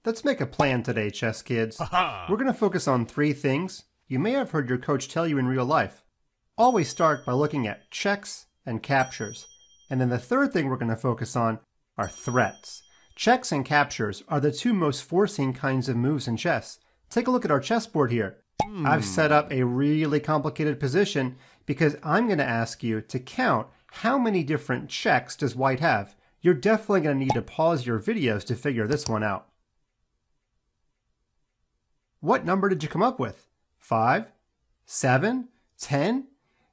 Let's make a plan today, chess kids. We're going to focus on three things you may have heard your coach tell you in real life. Always start by looking at checks and captures. And then the third thing we're going to focus on are threats. Checks and captures are the two most forcing kinds of moves in chess. Take a look at our chessboard here. I've set up a really complicated position because I'm going to ask you to count how many different checks does white have. You're definitely going to need to pause your videos to figure this one out. What number did you come up with? 5? 7? 10?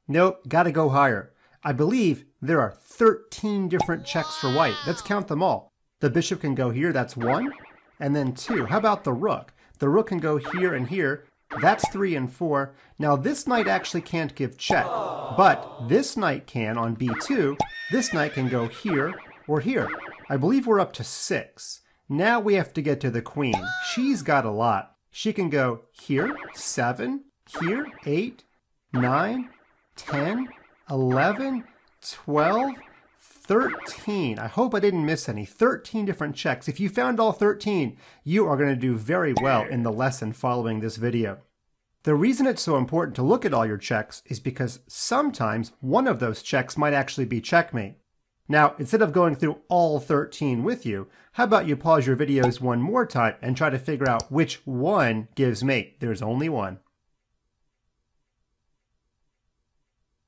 Nope, gotta go higher. I believe there are 13 different checks for white. Let's count them all. The bishop can go here, that's 1. And then 2. How about the rook? The rook can go here and here. That's 3 and 4. Now this knight actually can't give check, but this knight can on b2. This knight can go here or here. I believe we're up to 6. Now we have to get to the queen. She's got a lot. She can go here, 7, here, 8, 9, 10, 11, 12, 13. I hope I didn't miss any. 13 different checks. If you found all 13, you are going to do very well in the lesson following this video. The reason it's so important to look at all your checks is because sometimes one of those checks might actually be checkmate. Now, instead of going through all 13 with you, how about you pause your videos one more time and try to figure out which one gives mate. There's only one.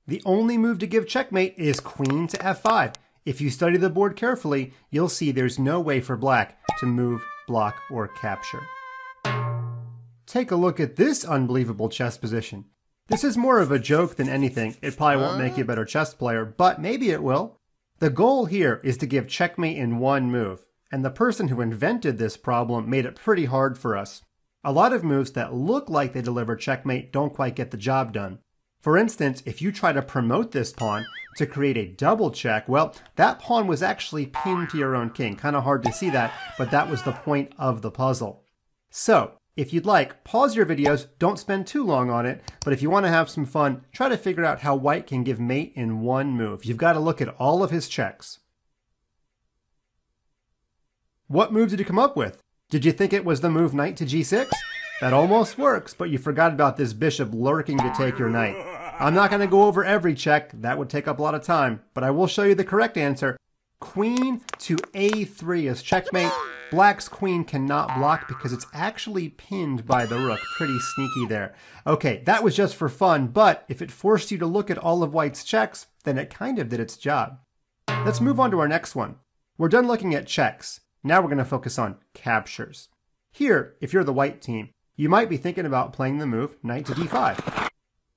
The only move to give checkmate is queen to f5. If you study the board carefully, you'll see there's no way for black to move, block, or capture. Take a look at this unbelievable chess position. This is more of a joke than anything. It probably won't make you a better chess player, but maybe it will. The goal here is to give checkmate in one move, and the person who invented this problem made it pretty hard for us. A lot of moves that look like they deliver checkmate don't quite get the job done. For instance, if you try to promote this pawn to create a double check, well, that pawn was actually pinned to your own king. Kind of hard to see that, but that was the point of the puzzle. So, if you'd like, pause your videos, don't spend too long on it, but if you want to have some fun, try to figure out how white can give mate in one move. You've got to look at all of his checks. What move did you come up with? Did you think it was the move knight to g6? That almost works, but you forgot about this bishop lurking to take your knight. I'm not going to go over every check, that would take up a lot of time, but I will show you the correct answer. Queen to a3 is checkmate. Black's queen cannot block because it's actually pinned by the rook. Pretty sneaky there. Okay, that was just for fun, but if it forced you to look at all of white's checks, then it kind of did its job. Let's move on to our next one. We're done looking at checks. Now we're going to focus on captures. Here, if you're the white team, you might be thinking about playing the move knight to d5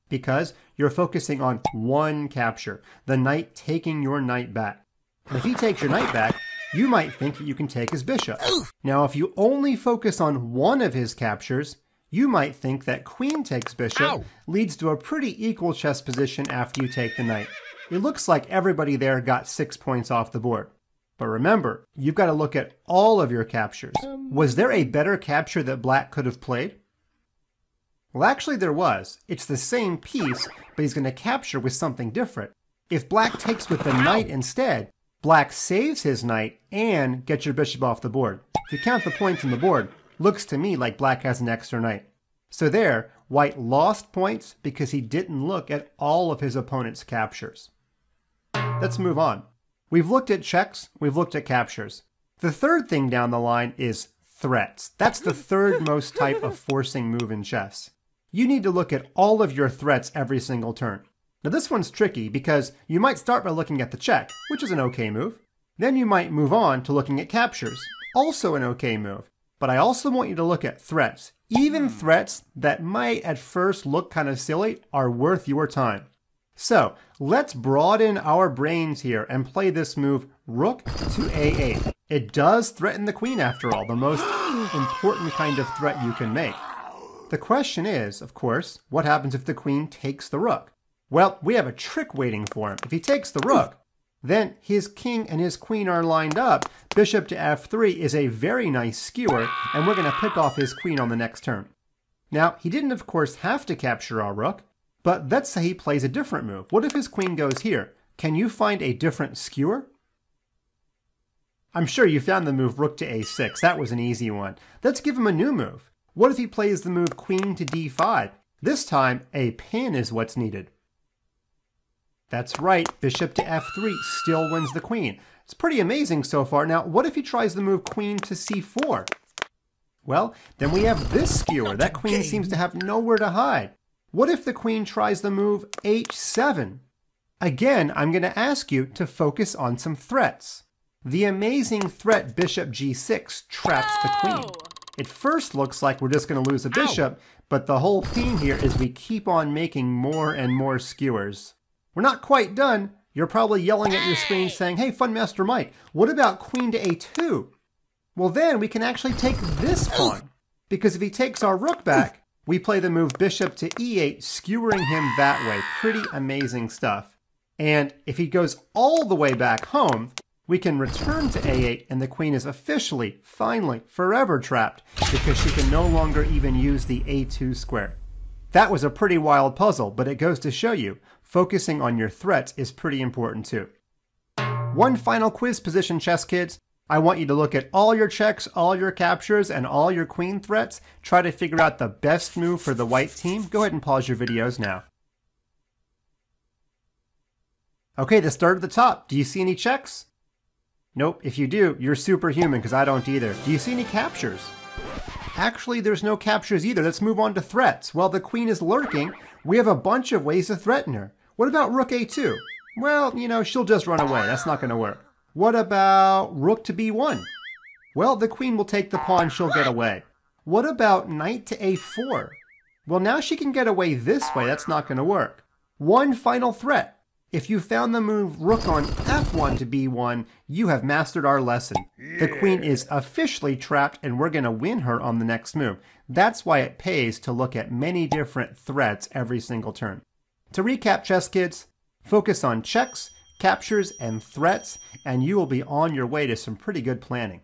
because you're focusing on one capture, the knight taking your knight back. And if he takes your knight back, you might think that you can take his bishop. Now, if you only focus on one of his captures, you might think that queen takes bishop leads to a pretty equal chess position after you take the knight. It looks like everybody there got 6 points off the board. But remember, you've got to look at all of your captures. Was there a better capture that black could have played? Well, actually there was. It's the same piece, but he's going to capture with something different. If black takes with the knight instead, black saves his knight and gets your bishop off the board. If you count the points on the board, looks to me like black has an extra knight. So there, white lost points because he didn't look at all of his opponent's captures. Let's move on. We've looked at checks, we've looked at captures. The third thing down the line is threats. That's the third most type of forcing move in chess. You need to look at all of your threats every single turn. Now this one's tricky because you might start by looking at the check, which is an okay move. Then you might move on to looking at captures, also an okay move. But I also want you to look at threats. Even threats that might at first look kind of silly are worth your time. So let's broaden our brains here and play this move rook to a8. It does threaten the queen after all, the most important kind of threat you can make. The question is, of course, what happens if the queen takes the rook? Well, we have a trick waiting for him. If he takes the rook, then his king and his queen are lined up. Bishop to f3 is a very nice skewer, and we're going to pick off his queen on the next turn. Now, he didn't, of course, have to capture our rook, but let's say he plays a different move. What if his queen goes here? Can you find a different skewer? I'm sure you found the move rook to a6. That was an easy one. Let's give him a new move. What if he plays the move queen to d5? This time, a pin is what's needed. That's right, bishop to f3 still wins the queen. It's pretty amazing so far. Now, what if he tries the move queen to c4? Well, then we have this skewer. That queen seems to have nowhere to hide. What if the queen tries the move h7? Again, I'm going to ask you to focus on some threats. The amazing threat bishop g6 traps the queen. It first looks like we're just going to lose a bishop, but the whole theme here is we keep on making more and more skewers. We're not quite done. You're probably yelling at your screen saying, hey, Funmaster Mike, what about queen to a2? Well, then we can actually take this pawn, because if he takes our rook back, we play the move bishop to e8, skewering him that way. Pretty amazing stuff. And if he goes all the way back home, we can return to a8, and the queen is officially, finally, forever trapped, because she can no longer even use the a2 square. That was a pretty wild puzzle, but it goes to show you, focusing on your threats is pretty important too. One final quiz position, chess kids. I want you to look at all your checks, all your captures, and all your queen threats. Try to figure out the best move for the white team. Go ahead and pause your videos now. Okay, let's start at the top. Do you see any checks? Nope. If you do, you're superhuman, because I don't either. Do you see any captures? Actually, there's no captures either. Let's move on to threats. While the queen is lurking, we have a bunch of ways to threaten her. What about rook a2? Well, you know, she'll just run away. That's not going to work. What about rook to b1? Well, the queen will take the pawn. She'll get away. What about knight to a4? Well, now she can get away this way. That's not going to work. One final threat. If you found the move rook on f1 to b1, you have mastered our lesson. The queen is officially trapped, and we're going to win her on the next move. That's why it pays to look at many different threats every single turn. To recap, chess kids, focus on checks, captures, and threats, and you will be on your way to some pretty good planning.